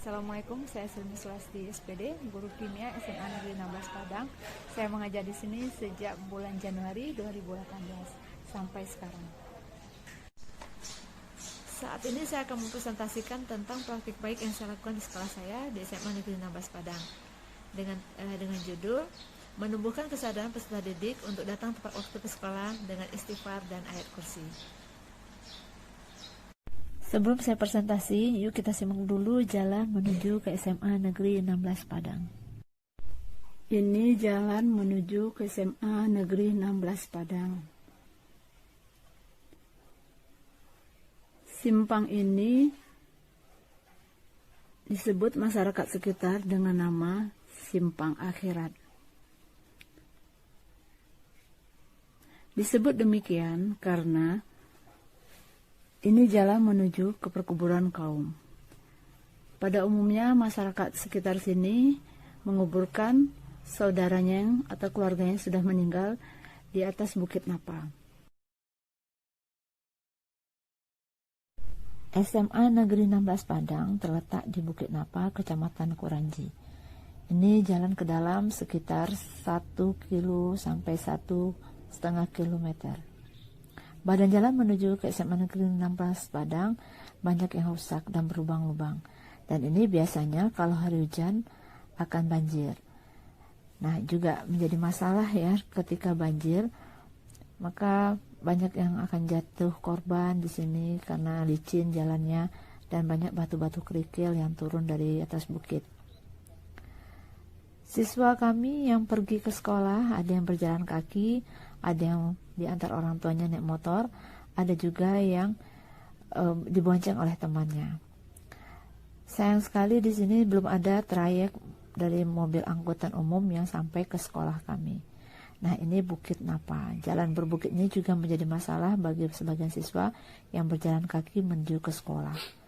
Assalamualaikum, saya Silmi Sulasti SPD, guru kimia SMA Negeri 16 Padang. Saya mengajar di sini sejak bulan Januari 2018 sampai sekarang. Saat ini saya akan mempresentasikan tentang praktik baik yang saya lakukan di sekolah saya di SMA Negeri 16 Padang dengan judul menumbuhkan kesadaran peserta didik untuk datang tepat waktu ke sekolah dengan istighfar dan ayat kursi. Sebelum saya presentasi, yuk kita simak dulu jalan menuju ke SMA Negeri 16 Padang. Ini jalan menuju ke SMA Negeri 16 Padang. Simpang ini disebut masyarakat sekitar dengan nama Simpang Akhirat. Disebut demikian karena ini jalan menuju ke perkuburan kaum. Pada umumnya masyarakat sekitar sini menguburkan saudaranya atau keluarganya yang sudah meninggal di atas Bukit Napa. SMA Negeri 16 Padang terletak di Bukit Napa, Kecamatan Kuranji. Ini jalan ke dalam sekitar 1 kilo sampai 1,5 kilometer. Badan jalan menuju ke SMA Negeri 16 Padang banyak yang rusak dan berlubang-lubang. Dan ini biasanya kalau hari hujan akan banjir. Nah, juga menjadi masalah ya ketika banjir, maka banyak yang akan jatuh korban di sini karena licin jalannya dan banyak batu-batu kerikil yang turun dari atas bukit. Siswa kami yang pergi ke sekolah ada yang berjalan kaki, ada yang diantar orang tuanya naik motor, ada juga yang dibonceng oleh temannya. Sayang sekali di sini belum ada trayek dari mobil angkutan umum yang sampai ke sekolah kami. Nah, ini Bukit Napa. Jalan berbukit ini juga menjadi masalah bagi sebagian siswa yang berjalan kaki menuju ke sekolah.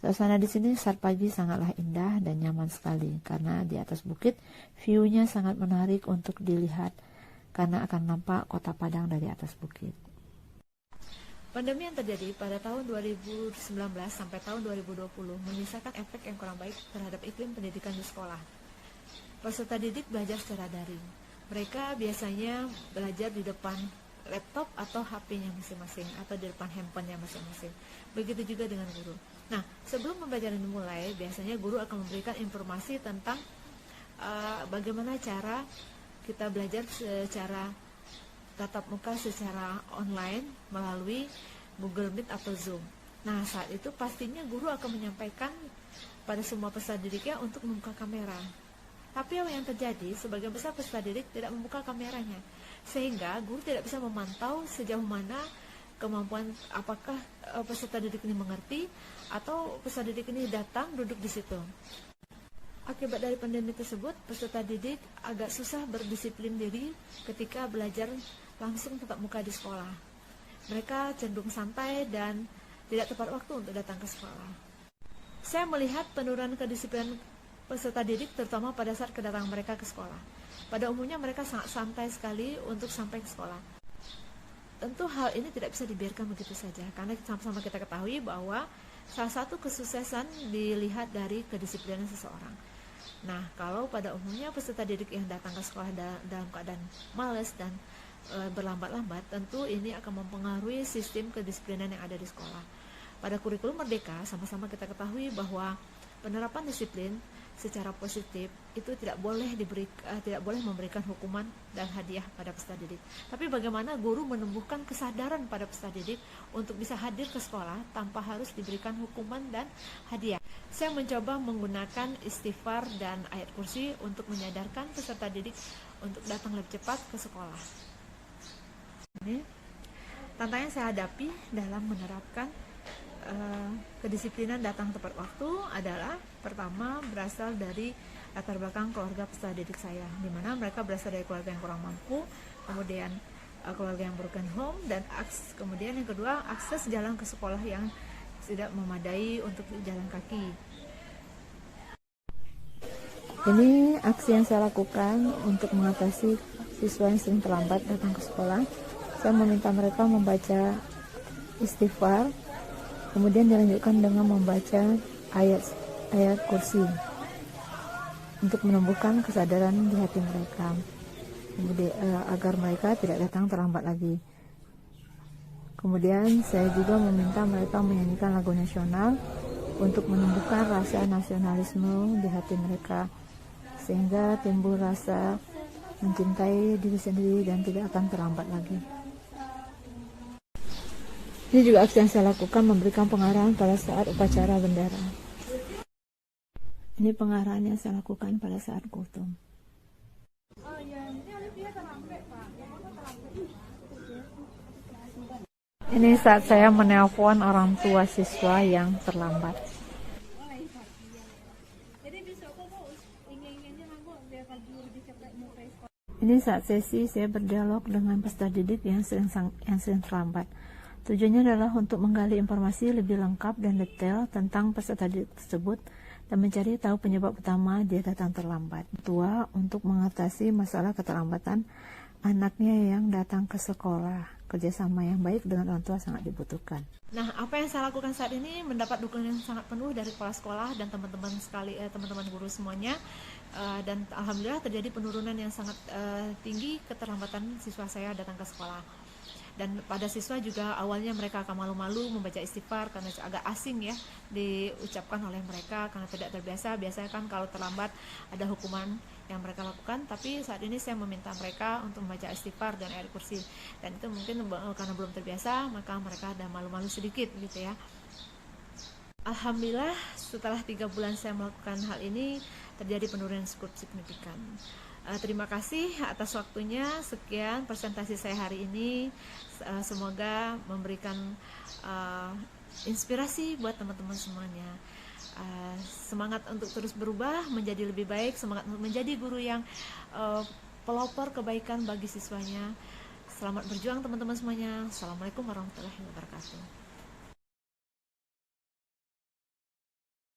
Suasana di sini saat pagi sangatlah indah dan nyaman sekali karena di atas bukit view-nya sangat menarik untuk dilihat karena akan nampak kota Padang dari atas bukit. Pandemi yang terjadi pada tahun 2019 sampai tahun 2020 menyisakan efek yang kurang baik terhadap iklim pendidikan di sekolah. Peserta didik belajar secara daring. Mereka biasanya belajar di depan laptop atau HP-nya masing-masing atau di depan handphone-nya masing-masing. Begitu juga dengan guru. Nah, sebelum pembelajaran dimulai, biasanya guru akan memberikan informasi tentang bagaimana cara kita belajar secara tatap muka secara online melalui Google Meet atau Zoom. Nah, saat itu pastinya guru akan menyampaikan pada semua peserta didiknya untuk membuka kamera. Tapi yang terjadi, sebagian besar peserta didik tidak membuka kameranya, sehingga guru tidak bisa memantau sejauh mana kemampuan apakah peserta didik ini mengerti atau peserta didik ini datang duduk di situ. Akibat dari pandemi tersebut, peserta didik agak susah berdisiplin diri ketika belajar langsung tatap muka di sekolah. Mereka cenderung santai dan tidak tepat waktu untuk datang ke sekolah. Saya melihat penurunan kedisiplinan peserta didik terutama pada saat kedatangan mereka ke sekolah. Pada umumnya mereka sangat santai sekali untuk sampai ke sekolah. Tentu hal ini tidak bisa dibiarkan begitu saja, karena sama-sama kita ketahui bahwa salah satu kesuksesan dilihat dari kedisiplinan seseorang. Nah, kalau pada umumnya peserta didik yang datang ke sekolah dalam keadaan malas dan berlambat-lambat, tentu ini akan mempengaruhi sistem kedisiplinan yang ada di sekolah. Pada kurikulum Merdeka, sama-sama kita ketahui bahwa penerapan disiplin secara positif itu tidak boleh memberikan hukuman dan hadiah pada peserta didik. Tapi bagaimana guru menumbuhkan kesadaran pada peserta didik untuk bisa hadir ke sekolah tanpa harus diberikan hukuman dan hadiah. Saya mencoba menggunakan istighfar dan ayat kursi untuk menyadarkan peserta didik untuk datang lebih cepat ke sekolah. Ini tantangan yang saya hadapi dalam menerapkan kedisiplinan datang tepat waktu adalah pertama berasal dari latar belakang keluarga peserta didik saya, di mana mereka berasal dari keluarga yang kurang mampu, kemudian keluarga yang broken home, dan kemudian yang kedua akses jalan ke sekolah yang tidak memadai untuk jalan kaki. Ini aksi yang saya lakukan untuk mengatasi siswa yang sering terlambat datang ke sekolah. Saya meminta mereka membaca istighfar Kemudian dilanjutkan dengan membaca ayat kursi untuk menumbuhkan kesadaran di hati mereka, kemudian agar mereka tidak datang terlambat lagi. Kemudian saya juga meminta mereka menyanyikan lagu nasional untuk menumbuhkan rasa nasionalisme di hati mereka, sehingga timbul rasa mencintai diri sendiri dan tidak akan terlambat lagi. Ini juga aksi yang saya lakukan, memberikan pengarahan pada saat upacara bendera. Ini pengarahan yang saya lakukan pada saat kultum. Ini saat saya menelpon orang tua siswa yang terlambat. Ini saat sesi saya berdialog dengan peserta didik yang sering terlambat. Tujuannya adalah untuk menggali informasi lebih lengkap dan detail tentang peserta didik tersebut dan mencari tahu penyebab utama dia datang terlambat. Tua untuk mengatasi masalah keterlambatan anaknya yang datang ke sekolah. Kerjasama yang baik dengan orang tua sangat dibutuhkan. Nah, apa yang saya lakukan saat ini mendapat dukungan yang sangat penuh dari kepala sekolah dan teman-teman teman-teman guru semuanya, dan alhamdulillah terjadi penurunan yang sangat tinggi keterlambatan siswa saya datang ke sekolah. Dan pada siswa juga awalnya mereka akan malu-malu membaca istighfar karena agak asing ya diucapkan oleh mereka karena tidak terbiasa. Biasanya kan kalau terlambat ada hukuman yang mereka lakukan, tapi saat ini saya meminta mereka untuk membaca istighfar dan ayat kursi, dan itu mungkin karena belum terbiasa maka mereka ada malu-malu sedikit gitu ya. Alhamdulillah setelah 3 bulan saya melakukan hal ini terjadi penurunan cukup signifikan. Terima kasih atas waktunya. Sekian presentasi saya hari ini. Semoga memberikan inspirasi buat teman-teman semuanya. Semangat untuk terus berubah menjadi lebih baik, semangat untuk menjadi guru yang pelopor kebaikan bagi siswanya. Selamat berjuang teman-teman semuanya. Assalamualaikum warahmatullahi wabarakatuh.